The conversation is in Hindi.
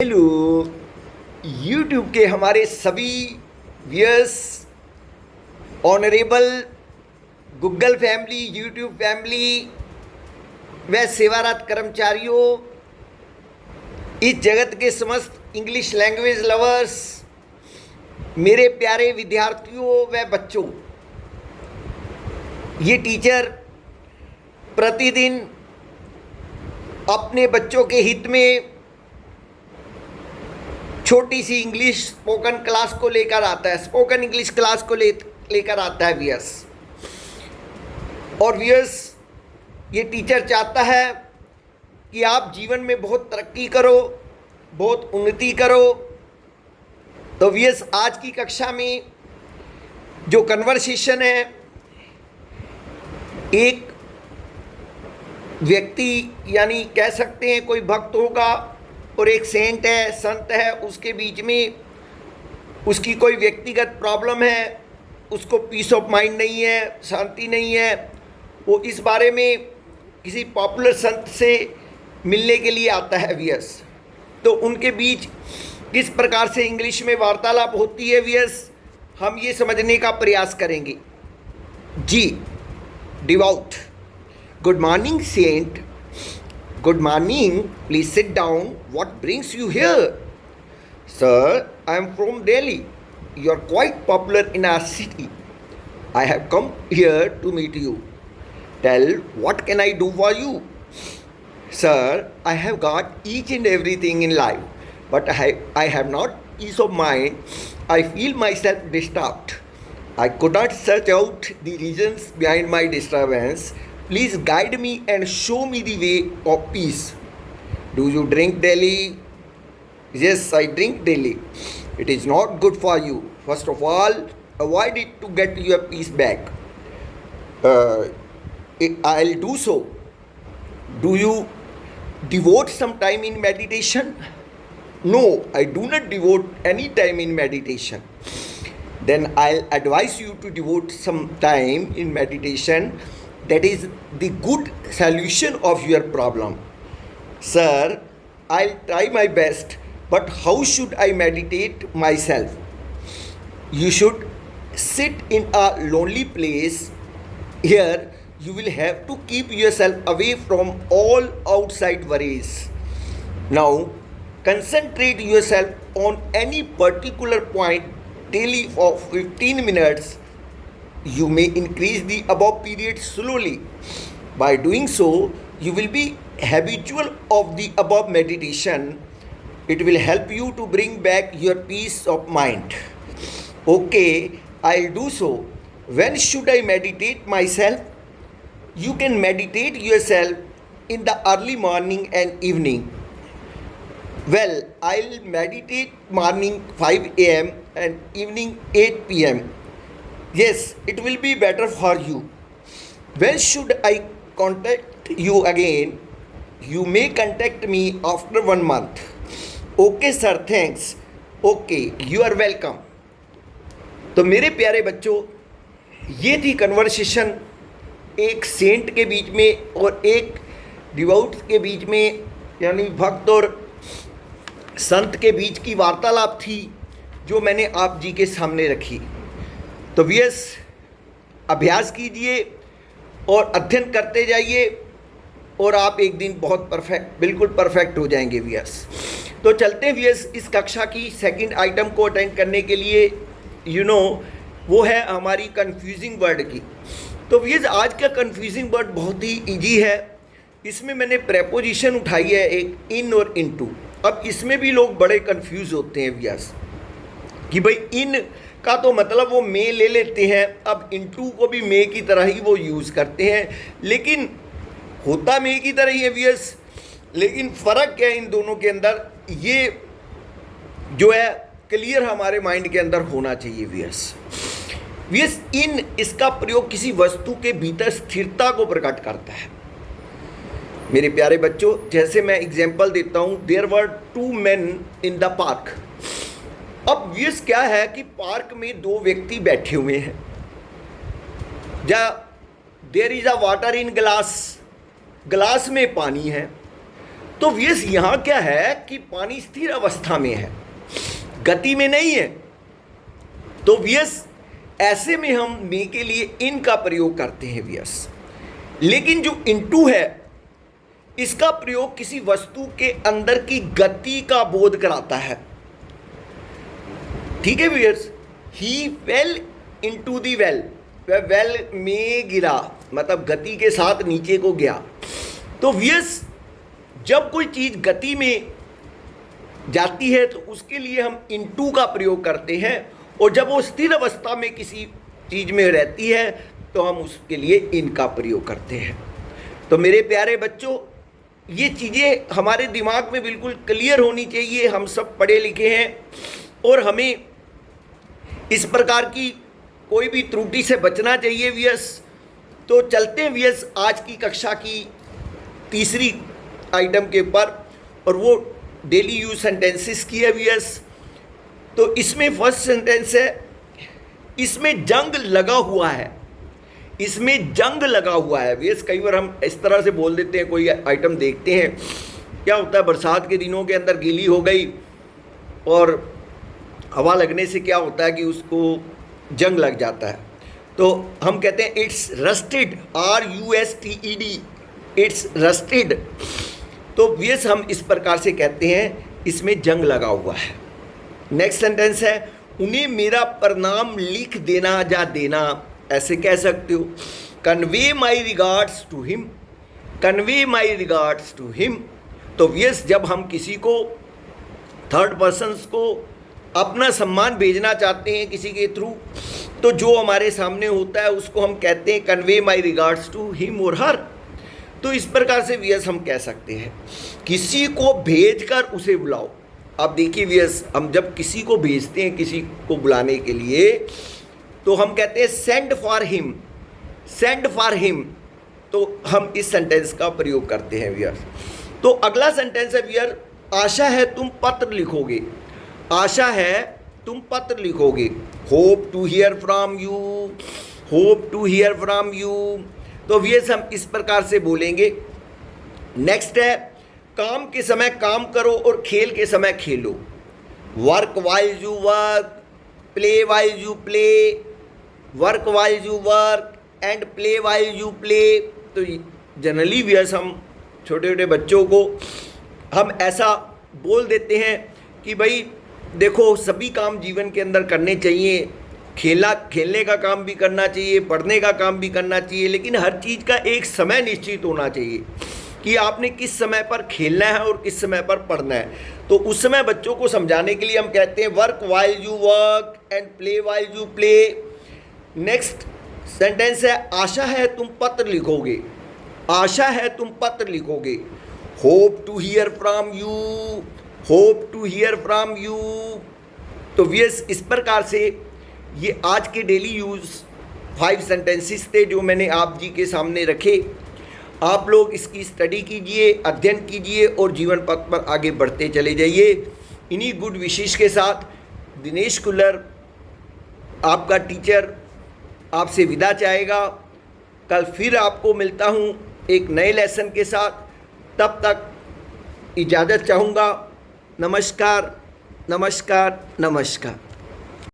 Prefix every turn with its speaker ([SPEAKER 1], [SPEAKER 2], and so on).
[SPEAKER 1] हेलो यूट्यूब के हमारे सभी viewers, honourable Google family, YouTube family व सेवारत कर्मचारियों, इस जगत के समस्त इंग्लिश लैंग्वेज लवर्स, मेरे प्यारे विद्यार्थियों व बच्चों, ये टीचर प्रतिदिन अपने बच्चों के हित में छोटी सी इंग्लिश स्पोकन क्लास को लेकर आता है, स्पोकन इंग्लिश क्लास को लेकर आता है व्यूअर्स। और व्यूअर्स, ये टीचर चाहता है कि आप जीवन में बहुत तरक्की करो, बहुत उन्नति करो। तो व्यूअर्स, आज की कक्षा में जो कन्वर्सेशन है, एक व्यक्ति यानी कह सकते हैं कोई भक्त होगा और एक सेंट है, संत है, उसके बीच में उसकी कोई व्यक्तिगत प्रॉब्लम है, उसको पीस ऑफ माइंड नहीं है, शांति नहीं है। वो इस बारे में किसी पॉपुलर संत से मिलने के लिए आता है व्यूअर्स। तो उनके बीच किस प्रकार से इंग्लिश में वार्तालाप होती है व्यूअर्स, हम ये समझने का प्रयास करेंगे। जी, डिवाउट। गुड मॉर्निंग सेंट। Good morning. Please sit down. What brings you here? Sir, I am from Delhi. You are quite popular in our city. I have come here to meet you. Tell, what can I do for you? Sir, I have got each and everything in life, but I have not peace of mind. I feel myself disturbed. I could not search out the reasons behind my disturbance. Please guide me and show me the way of peace. Do you drink daily? Yes, I drink daily. It is not good for you. First of all, avoid it to get your peace back. I'll do so. Do you devote some time in meditation? No, I do not devote any time in meditation. Then I'll advise you to devote some time in meditation. That is the good solution of your problem. Sir, I'll try my best, but how should I meditate myself? You should sit in a lonely place. Here, you will have to keep yourself away from all outside worries. Now, concentrate yourself on any particular point daily for 15 minutes. You may increase the above period slowly. By doing so, you will be habitual of the above meditation. It will help you to bring back your peace of mind. Okay, I'll do so. When should I meditate myself? You can meditate yourself in the early morning and evening. Well, I'll meditate morning 5 a.m. and evening 8 p.m. Yes, it will be better for you. When should I contact you again? You may contact me after 1 month. Okay sir, thanks. Okay, you are welcome. तो मेरे प्यारे बच्चों, ये थी कन्वर्सेशन एक सेंट के बीच में और एक डिवाउट के बीच में, यानी भक्त और संत के बीच की वार्तालाप थी जो मैंने आप जी के सामने रखी। तो व्यूअर्स, अभ्यास कीजिए और अध्ययन करते जाइए और आप एक दिन बहुत बिल्कुल परफेक्ट हो जाएंगे व्यूअर्स। तो चलते हैं व्यूअर्स इस कक्षा की सेकंड आइटम को अटेंड करने के लिए। वो है हमारी कंफ्यूजिंग वर्ड की। तो व्यूअर्स, आज का कंफ्यूजिंग वर्ड बहुत ही इजी है। इसमें मैंने प्रेपोजिशन उठाई है एक इन और इनटू। अब इसमें भी लोग बड़े कंफ्यूज होते हैं व्यूअर्स कि भाई इन का तो मतलब वो मे ले लेते हैं, अब इनटू को भी मे की तरह ही वो यूज़ करते हैं, लेकिन होता मे की तरह ही है व्यूअर्स। लेकिन फ़र्क क्या है इन दोनों के अंदर, ये जो है क्लियर हमारे माइंड के अंदर होना चाहिए व्यूअर्स। व्यूअर्स, इन इसका प्रयोग किसी वस्तु के भीतर स्थिरता को प्रकट करता है। मेरे प्यारे बच्चों, जैसे मैं एग्जाम्पल देता हूँ, there were 2 men in the park. अब व्यूअर्स, क्या है कि पार्क में 2 व्यक्ति बैठे हुए हैं। There is a water in glass, glass में पानी है। तो व्यस यहाँ क्या है कि पानी स्थिर अवस्था में है, गति में नहीं है। तो व्यस ऐसे में हम मे के लिए इन का प्रयोग करते हैं व्यस। लेकिन जो इनटू है इसका प्रयोग किसी वस्तु के अंदर की गति का बोध कराता है। ठीक है viewers, he fail into the well, वह वेल में गिरा, मतलब गति के साथ नीचे को गया। तो व्यूअर्स जब कोई चीज गति में जाती है तो उसके लिए हम इनटू का प्रयोग करते हैं, और जब वो स्थिर अवस्था में किसी चीज में रहती है तो हम उसके लिए इन का प्रयोग करते हैं। तो मेरे प्यारे बच्चों, ये चीज़ें हमारे दिमाग में बिल्कुल क्लियर होनी चाहिए। हम सब पढ़े लिखे हैं और हमें इस प्रकार की कोई भी त्रुटि से बचना चाहिए व्यस। तो चलते हैं व्यस आज की कक्षा की तीसरी आइटम के ऊपर, और वो डेली यूज सेंटेंसेस की है व्यस। तो इसमें फर्स्ट सेंटेंस है, इसमें जंग लगा हुआ है। इसमें जंग लगा हुआ है व्यस। कई बार हम इस तरह से बोल देते हैं, कोई आइटम देखते हैं, क्या होता है बरसात के दिनों के अंदर गीली हो गई और हवा लगने से क्या होता है कि उसको जंग लग जाता है। तो हम कहते हैं it's rusted, RUSTED, it's rusted. तो व्यस हम इस प्रकार से कहते हैं इसमें जंग लगा हुआ है। नेक्स्ट सेंटेंस है, उन्हें मेरा प्रणाम लिख देना या देना, ऐसे कह सकते हो। Convey my regards to him, convey my regards to him. तो व्यस जब हम किसी को, थर्ड पर्सन्स को अपना सम्मान भेजना चाहते हैं किसी के थ्रू, तो जो हमारे सामने होता है उसको हम कहते हैं convey my regards to him और हर। तो इस प्रकार से व्यस हम कह सकते हैं, किसी को भेजकर उसे बुलाओ। अब देखिए व्यस, हम जब किसी को भेजते हैं किसी को बुलाने के लिए, तो हम कहते हैं send for him, send for him. तो हम इस सेंटेंस का प्रयोग करते हैं वियर। तो अगला सेंटेंस है वियर, आशा है तुम पत्र लिखोगे, आशा है तुम पत्र लिखोगे। Hope to hear from you, hope to hear from you. तो वियर हम इस प्रकार से बोलेंगे। नेक्स्ट है, काम के समय काम करो और खेल के समय खेलो। Work while you work, play while you play, work while you work and play while you play. तो जनरली व्यस हम छोटे छोटे बच्चों को हम ऐसा बोल देते हैं कि भाई देखो सभी काम जीवन के अंदर करने चाहिए, खेलने का काम भी करना चाहिए, पढ़ने का काम भी करना चाहिए, लेकिन हर चीज़ का एक समय निश्चित होना चाहिए कि आपने किस समय पर खेलना है और किस समय पर पढ़ना है। तो उस समय बच्चों को समझाने के लिए हम कहते हैं work while you work and play while you play. Next sentence है, आशा है तुम पत्र लिखोगे, आशा है तुम पत्र लिखोगे। Hope to hear from you, hope to hear from you. तो व्यस इस प्रकार से ये आज के डेली यूज 5 सेंटेंसेस थे जो मैंने आप जी के सामने रखे। आप लोग इसकी स्टडी कीजिए, अध्ययन कीजिए और जीवन पथ पर आगे बढ़ते चले जाइए। इन्हीं गुड विशेष के साथ दिनेश कुल्लर आपका टीचर आपसे विदा चाहेगा। कल फिर आपको मिलता हूँ एक नए लेसन के साथ, तब तक इजाज़त चाहूँगा। नमस्कार, नमस्कार, नमस्कार।